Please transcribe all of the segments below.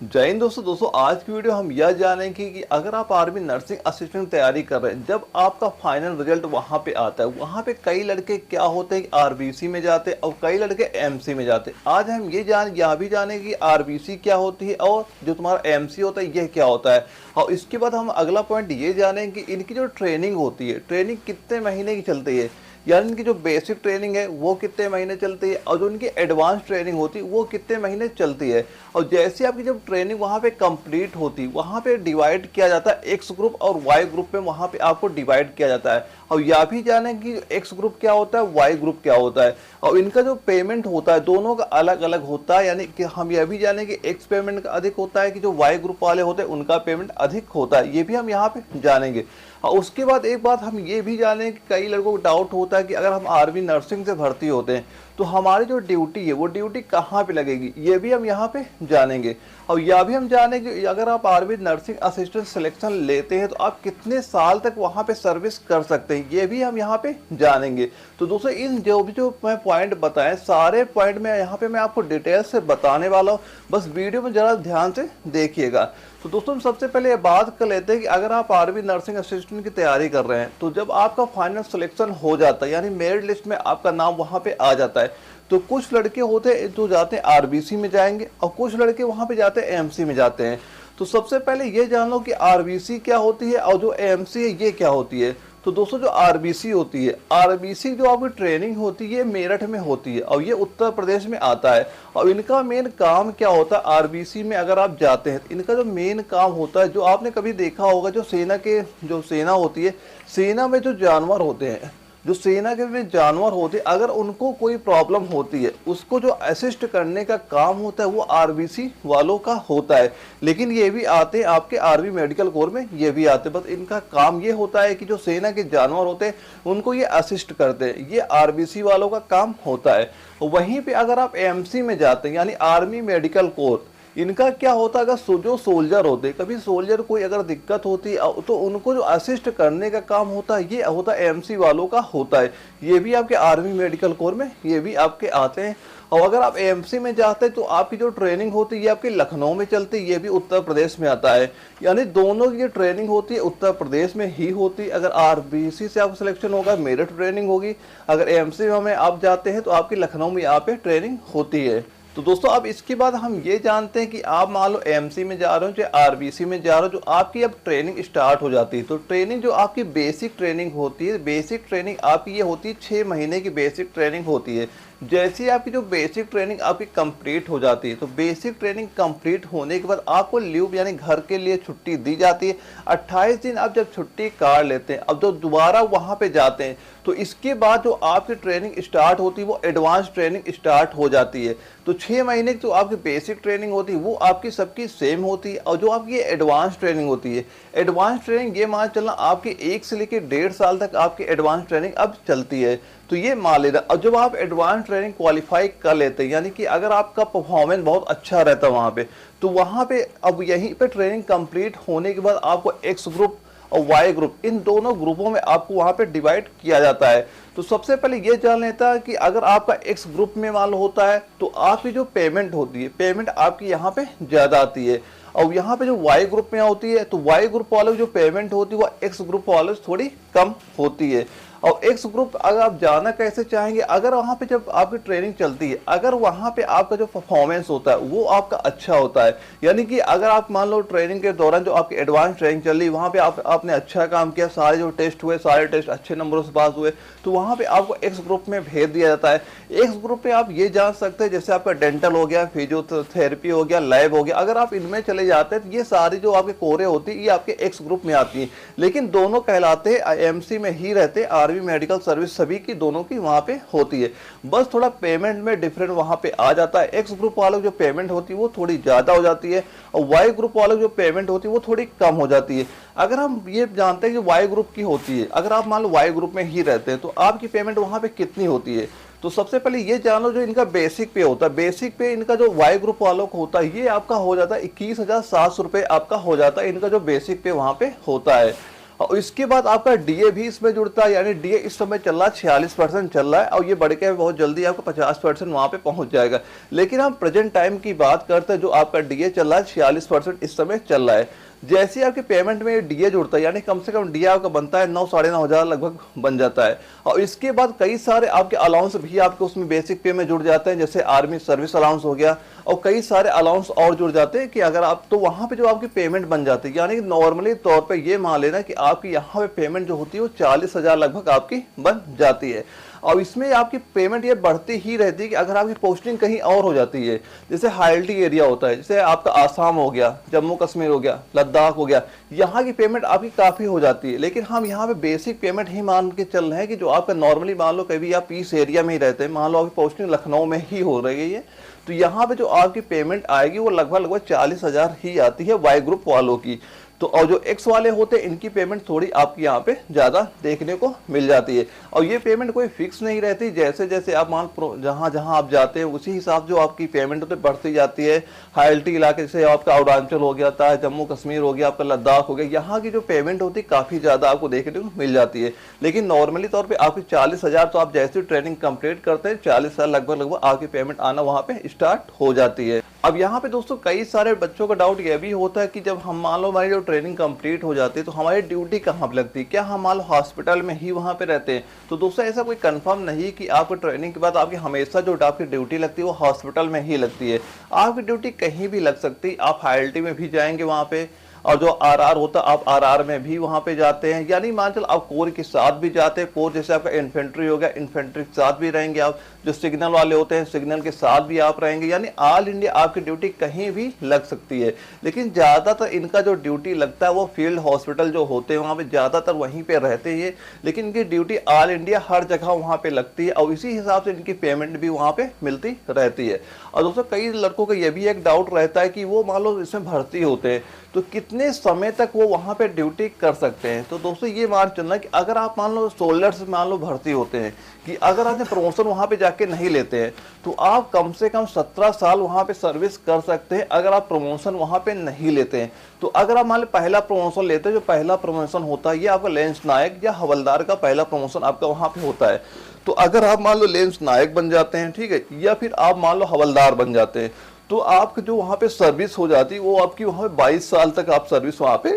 जय हिंद दोस्तों आज की वीडियो हम यह जानेंगे कि अगर आप आर्मी नर्सिंग असिस्टेंट तैयारी कर रहे हैं, जब आपका फाइनल रिजल्ट वहां पे आता है, वहां पे कई लड़के क्या होते हैं आरबीसी में जाते हैं और कई लड़के एमसी में जाते हैं। आज हम यह भी जानेंगे कि आरबीसी क्या होती है और जो तुम्हारा एमसी होता है यह क्या होता है। और इसके बाद हम अगला पॉइंट ये जानेंगे कि इनकी जो ट्रेनिंग होती है, ट्रेनिंग कितने महीने की चलती है, यानी इनकी जो बेसिक ट्रेनिंग है वो कितने महीने चलती है और जो इनकी एडवांस ट्रेनिंग होती है वो कितने महीने चलती है। और जैसे आपकी जब ट्रेनिंग वहाँ पे कंप्लीट होती, वहाँ पे डिवाइड किया जाता है एक्स ग्रुप और वाई ग्रुप में, वहाँ पे आपको डिवाइड किया जाता है। और यह भी जानें कि एक्स ग्रुप क्या होता है, वाई ग्रुप क्या होता है, और इनका जो पेमेंट होता है दोनों का अलग अलग होता है। यानी कि हम यह भी जानें कि एक्स पेमेंट का अधिक होता है कि जो वाई ग्रुप वाले होते हैं उनका पेमेंट अधिक होता है, ये भी हम यहाँ पे जानेंगे। और उसके बाद एक बात हम ये भी जानें कि कई लोगों को डाउट होता है कि अगर हम आर्मी नर्सिंग से भर्ती होते हैं तो हमारी जो ड्यूटी है वो ड्यूटी कहाँ पे लगेगी, ये भी हम यहाँ पे जानेंगे। और यह भी हम जानेंगे कि अगर आप आर्मी नर्सिंग असिस्टेंट सिलेक्शन लेते हैं तो आप कितने साल तक वहाँ पे सर्विस कर सकते हैं, ये भी हम यहाँ पे जानेंगे। तो दोस्तों इन जो मैं पॉइंट बताएं, सारे पॉइंट में यहाँ पे मैं आपको डिटेल से बताने वाला हूँ, बस वीडियो में जरा ध्यान से देखिएगा। तो दोस्तों हम सबसे पहले ये बात कर लेते हैं कि अगर आप आर्मी नर्सिंग असिस्टेंट की तैयारी कर रहे हैं तो जब आपका फाइनल सिलेक्शन हो जाता है, यानी मेरिट लिस्ट में आपका नाम वहाँ पे आ जाता है, तो कुछ लड़के होते हैं जो जाते हैं आरबीसी में जाएंगे और कुछ लड़के वहाँ पे जाते हैं एमसी में जाते हैं। तो सबसे पहले ये जान लो कि आरबीसी क्या होती है और जो एमसी है ये क्या होती है। तो दोस्तों जो आरबीसी होती है, आरबीसी जो आपकी ट्रेनिंग होती है ये मेरठ में होती है और ये उत्तर प्रदेश में आता है। और इनका मेन काम क्या होता है, आरबीसी में अगर आप जाते हैं इनका जो मेन काम होता है, जो आपने कभी देखा होगा, जो सेना होती है, सेना में जो जानवर होते हैं, जो सेना के में जानवर होते हैं, अगर उनको कोई प्रॉब्लम होती है उसको जो असिस्ट करने का काम होता है वो आरबीसी वालों का होता है। लेकिन ये भी आते हैं आपके आर्मी मेडिकल कोर में, ये भी आते हैं, बस इनका काम ये होता है कि जो सेना के जानवर होते हैं उनको ये असिस्ट करते हैं, ये आरबीसी वालों का काम होता है। वहीं पे अगर आप एमसी में जाते हैं यानी आर्मी मेडिकल कोर, इनका क्या होता है, अगर जो सोल्जर होते हैं, कभी सोल्जर कोई अगर दिक्कत होती है तो उनको जो असिस्ट करने का काम होता है ये होता है एमसी वालों का होता है। ये भी आपके आर्मी मेडिकल कोर में ये भी आपके आते हैं। और अगर आप एमसी में जाते हैं तो आपकी जो ट्रेनिंग होती है ये आपकी लखनऊ में चलती है, ये भी उत्तर प्रदेश में आता है। यानी दोनों की ट्रेनिंग होती है उत्तर प्रदेश में ही होती है। अगर आरबीसी से आपका सिलेक्शन होगा मेरठ ट्रेनिंग होगी, अगर एमसी में आप जाते हैं तो आपकी लखनऊ में यहाँ पे ट्रेनिंग होती है। तो दोस्तों अब इसके बाद हम ये जानते हैं कि आप मान लो एमसी में जा रहे हो चाहे आरबीसी में जा रहे हो, जो आपकी अब ट्रेनिंग स्टार्ट हो जाती है, तो ट्रेनिंग जो आपकी बेसिक ट्रेनिंग होती है, बेसिक ट्रेनिंग आपकी ये होती है 6 महीने की बेसिक ट्रेनिंग होती है। जैसे आपकी जो बेसिक ट्रेनिंग आपकी कंप्लीट हो जाती है तो बेसिक ट्रेनिंग कंप्लीट होने के बाद आपको लीव यानी घर के लिए छुट्टी दी जाती है। 28 दिन आप जब छुट्टी काट लेते हैं, अब जो दोबारा वहाँ पे जाते हैं तो इसके बाद जो आपकी ट्रेनिंग स्टार्ट होती है वो एडवांस ट्रेनिंग स्टार्ट हो जाती है। तो 6 महीने की जो आपकी बेसिक ट्रेनिंग होती है वो आपकी सबकी सेम होती है, और जो आपकी एडवांस ट्रेनिंग होती है, एडवांस ट्रेनिंग ये मान चलना आपकी 1 से लेकर 1.5 साल तक आपकी एडवांस ट्रेनिंग अब चलती है। तो ये मान लेना, और जब आप एडवांस ट्रेनिंग क्वालिफाई कर लेते हैं, यानी कि अगर आपका परफॉर्मेंस बहुत अच्छा रहता है वहाँ पे, तो वहाँ पे अब यहीं पे ट्रेनिंग कंप्लीट होने के बाद आपको एक्स ग्रुप और वाई ग्रुप, इन दोनों ग्रुपों में आपको वहाँ पे डिवाइड किया जाता है। तो सबसे पहले ये जान लेता है कि अगर आपका एक्स ग्रुप में मान लो होता है तो आपकी जो पेमेंट होती है, पेमेंट आपकी यहाँ पे ज़्यादा आती है। और यहाँ पे जो वाई ग्रुप में होती है तो वाई ग्रुप वालों की जो पेमेंट होती है वो एक्स ग्रुप वालों से थोड़ी कम होती है। और एक्स ग्रुप अगर आप जाना कैसे चाहेंगे, अगर वहाँ पे जब आपकी ट्रेनिंग चलती है, अगर वहाँ पे आपका जो परफॉर्मेंस होता है वो आपका अच्छा होता है, यानी कि अगर आप मान लो ट्रेनिंग के दौरान जो आपकी एडवांस ट्रेनिंग चल रही वहाँ पे आपने अच्छा काम किया, सारे जो टेस्ट हुए सारे टेस्ट अच्छे नंबरों से पास हुए, तो वहाँ पे आपको एक्स ग्रुप में भेज दिया जाता है। एक्स ग्रुप में आप ये जान सकते हैं जैसे आपका डेंटल हो गया, फिजियोथेरेपी हो गया, लैब हो गया, अगर आप इनमें चले जाते हैं तो ये सारी जो आपके कोरे होती है ये आपके एक्स ग्रुप में आती है। लेकिन दोनों कहलाते हैं एमसी में ही रहते हैं, आर्मी मेडिकल सर्विस सभी की दोनों की वहाँ पे होती है, बस थोड़ा पेमेंट में डिफरेंट वहाँ पे आ जाता है। एक्स ग्रुप वालों की जो पेमेंट होती है वो थोड़ी ज़्यादा हो जाती है और वाई ग्रुप वालों की जो पेमेंट होती है वो थोड़ी कम हो जाती है। अगर हम ये जानते हैं कि वाई ग्रुप की होती है, अगर आप मान लो वाई ग्रुप में ही रहते हैं तो आपकी पेमेंट वहाँ पे कितनी होती है, तो सबसे पहले ये जानो जो इनका बेसिक पे होता है, बेसिक पे इनका जो वाई ग्रुप वालों को होता है ये आपका हो जाता है 21,700 रुपये आपका हो जाता है, इनका जो बेसिक पे वहाँ पे होता है। और इसके बाद आपका डीए भी इसमें जुड़ता है, यानी डीए इस समय चल रहा है 46% चल रहा है और ये बढ़ के बहुत जल्दी आपका 50% वहां पे पहुंच जाएगा। लेकिन हम प्रेजेंट टाइम की बात करते हैं, जो आपका डीए चल रहा है 46% इस समय चल रहा है। जैसे ही आपके पेमेंट में डीए जुड़ता है, यानी कम से कम डीए आपका बनता है 9 साढ़े 9 हज़ार लगभग बन जाता है। और इसके बाद कई सारे आपके अलाउंस भी आपके उसमें बेसिक पे में जुड़ जाते हैं, जैसे आर्मी सर्विस अलाउंस हो गया और कई सारे अलाउंस और जुड़ जाते हैं कि अगर आप, तो वहां पे जो आपकी पेमेंट बन जाती है, यानी नॉर्मली तौर पे ये मान लेना कि आपकी यहाँ पे पेमेंट जो होती है वो 40,000 लगभग आपकी बन जाती है। और इसमें आपकी पेमेंट ये बढ़ती ही रहती है कि अगर आपकी पोस्टिंग कहीं और हो जाती है, जैसे हाईएल्टी एरिया होता है, जैसे आपका आसाम हो गया, जम्मू कश्मीर हो गया, लद्दाख हो गया, यहाँ की पेमेंट आपकी काफ़ी हो जाती है। लेकिन हम यहाँ पे बेसिक पेमेंट ही मान के चल रहे हैं कि जो आपका नॉर्मली मान लो कभी आप इस एरिया में ही रहते हैं, मान लो आपकी पोस्टिंग लखनऊ में ही हो रही है, तो यहाँ पे जो आपकी पेमेंट आएगी वो लगभग 40,000 ही आती है वाई ग्रुप वालों की। तो और जो एक्स वाले होते हैं इनकी पेमेंट थोड़ी आपकी यहाँ पे ज्यादा देखने को मिल जाती है। और ये पेमेंट कोई फिक्स नहीं रहती, जैसे जैसे आप मान जहां जहां आप जाते हैं उसी हिसाब जो आपकी पेमेंट होती है बढ़ती जाती है। हाईएल्टी इलाके से आपका अरुणाचल हो गया था, जम्मू कश्मीर हो गया, आपका लद्दाख हो गया, यहाँ की जो पेमेंट होती है काफी ज्यादा आपको देखने को मिल जाती है। लेकिन नॉर्मली तौर पर आपकी 40,000, तो आप जैसे ट्रेनिंग कंप्लीट करते हैं 40,000 लगभग आपकी पेमेंट आना वहां पे स्टार्ट हो जाती है। अब यहाँ पे दोस्तों कई सारे बच्चों का डाउट यह भी होता है कि जब हम मान लो हमारी जो ट्रेनिंग कंप्लीट हो जाती है तो हमारी ड्यूटी कहाँ पे लगती है, क्या हम मान लो हॉस्पिटल में ही वहाँ पे रहते हैं? तो दोस्तों ऐसा कोई कंफर्म नहीं कि आपको ट्रेनिंग के बाद आपकी हमेशा जो आपकी ड्यूटी लगती है वो हॉस्पिटल में ही लगती है। आपकी ड्यूटी कहीं भी लग सकती है, आप हाईएल्टी में भी जाएंगे वहाँ पे, और जो आरआर होता है आप आरआर में भी वहां पे जाते हैं, यानी मान चल आप कोर के साथ भी जाते हैं, कोर जैसे आपका इन्फेंट्री हो गया, इन्फेंट्री के साथ भी रहेंगे आप, जो सिग्नल वाले होते हैं सिग्नल के साथ भी आप रहेंगे, यानी ऑल इंडिया आपकी ड्यूटी कहीं भी लग सकती है। लेकिन ज्यादातर इनका जो ड्यूटी लगता है वो फील्ड हॉस्पिटल जो होते हैं वहां पे ज्यादातर वहीं पे रहते हैं, लेकिन इनकी ड्यूटी ऑल इंडिया हर जगह वहां पे लगती है और इसी हिसाब से इनकी पेमेंट भी वहां पे मिलती रहती है। और दोस्तों कई लड़कों का यह भी एक डाउट रहता है कि वो मान लो इसमें भर्ती होते हैं तो कितने समय तक वो वहां पे ड्यूटी कर सकते हैं। तो दोस्तों ये मान चलना कि अगर आप मान लो सोल्डर से मान लो भर्ती होते हैं कि अगर आपने प्रमोशन वहां पे जाके नहीं लेते हैं तो आप कम से कम 17 साल वहां पे सर्विस कर सकते हैं अगर आप प्रमोशन वहां पे नहीं लेते हैं। तो अगर आप मान लो पहला प्रमोशन लेते हैं, जो पहला प्रमोशन होता है ये आपका लेंस नायक या हवलदार का पहला प्रमोशन आपका वहां पे होता है। तो अगर आप मान लो लेंस नायक बन जाते हैं, ठीक है, या फिर आप मान लो हवलदार बन जाते हैं, तो आपकी जो वहां पे सर्विस हो जाती है वो आपकी वहां पे 22 साल तक आप सर्विस वहां पे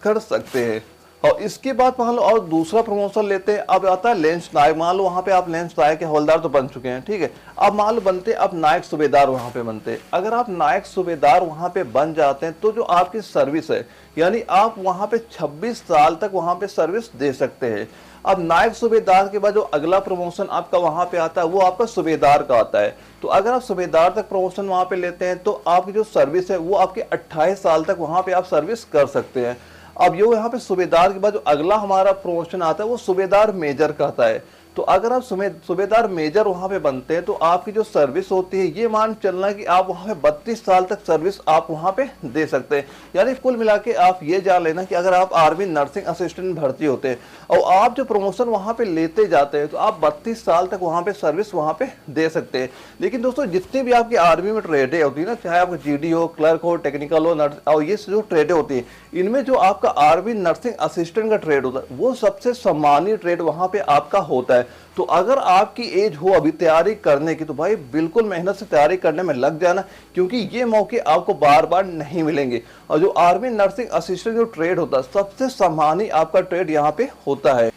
कर सकते हैं। और इसके बाद मान लो और दूसरा प्रमोशन लेते हैं, अब आता है लेंस नायक। मान लो वहां पे आप लेंस नायक के हवलदार तो बन चुके हैं, ठीक है, अब मान लो बनते अब नायक सूबेदार वहां पे बनते हैं। अगर आप नायक सूबेदार वहां पे बन जाते हैं तो जो आपकी सर्विस है, यानी आप वहां पे 26 साल तक वहां पे सर्विस दे सकते हैं। अब नायक सूबेदार के बाद जो अगला प्रमोशन आपका वहां पे आता है वो आपका सूबेदार का आता है। तो अगर आप सूबेदार तक प्रमोशन वहां पे लेते हैं तो आपकी जो सर्विस है वो आपके 28 साल तक वहां पे आप सर्विस कर सकते हैं। अब ये यहाँ पे सूबेदार के बाद जो अगला हमारा प्रमोशन आता है वो सूबेदार मेजर का आता है। तो अगर आप सूबेदार मेजर वहां पे बनते हैं तो आपकी जो सर्विस होती है ये मान चलना कि आप वहां पे 32 साल तक सर्विस आप वहां पे दे सकते हैं। यानी कुल मिला के आप ये जान लेना कि अगर आप आर्मी नर्सिंग असिस्टेंट भर्ती होते हैं और आप जो प्रमोशन वहां पे लेते जाते हैं तो आप 32 साल तक वहां पे सर्विस वहां पे दे सकते हैं। लेकिन दोस्तों जितनी भी आपकी आर्मी में ट्रेडें होती है ना, चाहे आपका जीडी हो, क्लर्क हो, टेक्निकल हो, नर्स, और ये जो ट्रेडें होती है इनमें जो आपका आर्मी नर्सिंग असिस्टेंट का ट्रेड होता है वो सबसे सम्मानीय ट्रेड वहां पे आपका होता है। तो अगर आपकी एज हो अभी तैयारी करने की तो भाई बिल्कुल मेहनत से तैयारी करने में लग जाना, क्योंकि ये मौके आपको बार बार नहीं मिलेंगे। और जो आर्मी नर्सिंग असिस्टेंट जो ट्रेड होता है सबसे सम्मानीय आपका ट्रेड यहाँ पे होता है।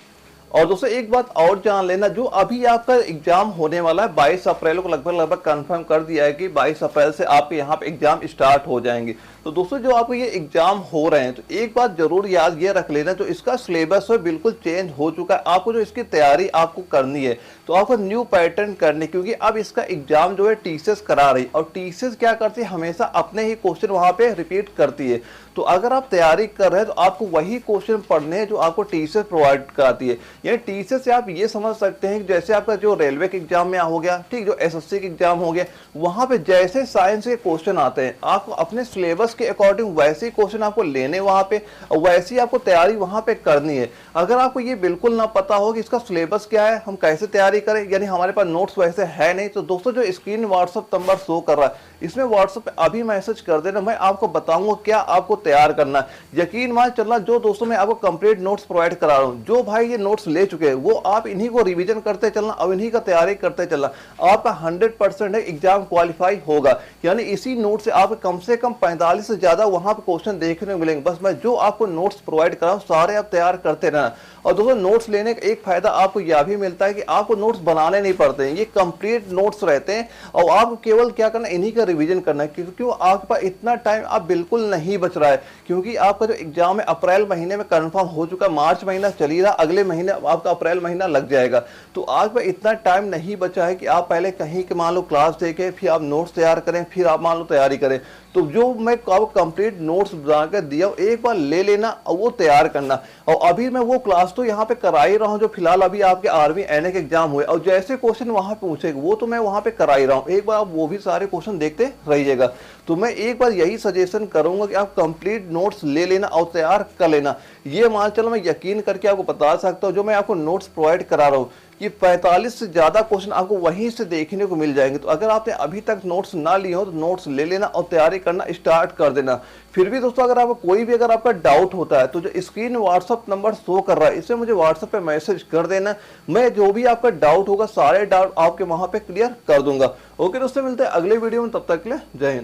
और दोस्तों एक बात और जान लेना, जो अभी आपका एग्जाम होने वाला है 22 अप्रैल को लगभग कंफर्म कर दिया है कि 22 अप्रैल से आपके यहाँ पे एग्जाम स्टार्ट हो जाएंगे। तो दोस्तों जो आपको ये एग्जाम हो रहे हैं तो एक बात जरूर याद ये रख लेना, जो इसका सिलेबस है बिल्कुल चेंज हो चुका है। आपको जो इसकी तैयारी आपको करनी है तो आपको न्यू पैटर्न करनी, क्योंकि अब इसका एग्जाम जो है टीसीएस करा रही, और टीसीएस क्या करती है हमेशा अपने ही क्वेश्चन वहां पे रिपीट करती है। तो अगर आप तैयारी कर रहे हैं तो आपको वही क्वेश्चन पढ़ने हैं जो आपको टीसीएस प्रोवाइड कराती है। यानी टीसीएस से आप ये समझ सकते हैं कि जैसे आपका जो रेलवे के एग्जाम में हो गया, ठीक, जो एसएससी के एग्जाम हो गया, वहां पे जैसे साइंस के क्वेश्चन आते हैं आपको अपने सिलेबस के अकॉर्डिंग वैसे ही क्वेश्चन आपको लेने वहां पे, और वैसी आपको तैयारी वहां पे करनी है। अगर आपको ये बिल्कुल ना पता हो कि इसका सिलेबस क्या है, हम कैसे तैयारी करें, यानी हमारे पास नोट्स वैसे है नहीं, तो दोस्तों जो स्क्रीन व्हाट्सएप नंबर शो कर रहा है इसमें व्हाट्सएप पे अभी मैसेज कर देना, मैं आपको बताऊंगा क्या आपको तैयार करना है। यकीन मान चलना, जो दोस्तों मैं आपको कंप्लीट नोट्स प्रोवाइड करा रहा हूँ, जो भाई ये नोट्स ले चुके हैं वो आप इन्हीं को रिवीजन करते चलना और इन्हीं का तैयारी करते चलना, आपका 100% है एग्जाम क्वालिफाई होगा। यानी इसी नोट से आप कम से कम 45 से ज्यादा वहां पे क्वेश्चन देखने को मिलेंगे। बस मैं जो आपको नोट्स प्रोवाइड कर रहा हूँ सारे आप तैयार करते रहना। और दोस्तों नोट्स लेने का एक फायदा आपको यह भी मिलता है कि आपको नोट्स बनाने नहीं पड़ते हैं, ये कंप्लीट नोट्स रहते हैं और आपको केवल क्या करना, इन्हीं का रिवीजन करना है। क्योंकि आपके पास इतना टाइम आप बिल्कुल नहीं बच रहा है, क्योंकि आपका जो एग्जाम है अप्रैल महीने में कंफर्म हो चुका, मार्च महीना चल ही रहा, अगले महीने आपका अप्रैल महीना लग जाएगा। तो आज पर इतना टाइम नहीं बचा है कि आप पहले कहीं के मान लो क्लास देके फिर आप नोट्स तैयार करें, फिर आप मान लो तैयारी करें। तो जो मैं आपको कंप्लीट नोट्स बनाकर दिया एक बार ले लेना और वो तैयार करना। और अभी मैं वो क्लास तो यहाँ पे करा ही रहा हूँ जो फिलहाल अभी आपके आर्मी एनए के एग्जाम हुए, और जैसे क्वेश्चन वहां पे पूछेगा वो तो मैं वहां पे करा ही रहा हूँ। एक बार आप वो भी सारे क्वेश्चन देखते रहिएगा। तो मैं एक बार यही सजेशन करूंगा कि आप कंप्लीट नोट्स ले लेना और तैयार कर लेना। ये मान चलो मैं यकीन करके आपको बता सकता हूँ, जो मैं आपको नोट्स प्रोवाइड करा रहा हूँ कि 45 से ज्यादा क्वेश्चन आपको वहीं से देखने को मिल जाएंगे। तो अगर आपने अभी तक नोट्स ना लिए हो तो नोट्स ले लेना और तैयारी करना स्टार्ट कर देना। फिर भी दोस्तों अगर आपको कोई भी अगर आपका डाउट होता है तो जो स्क्रीन व्हाट्सअप नंबर शो कर रहा है इसे मुझे व्हाट्सएप पे मैसेज कर देना। मैं जो भी आपका डाउट होगा सारे डाउट आपके वहां पे क्लियर कर दूंगा। ओके दोस्तों, मिलते हैं अगले वीडियो में, तब तक के लिए जय हिंद।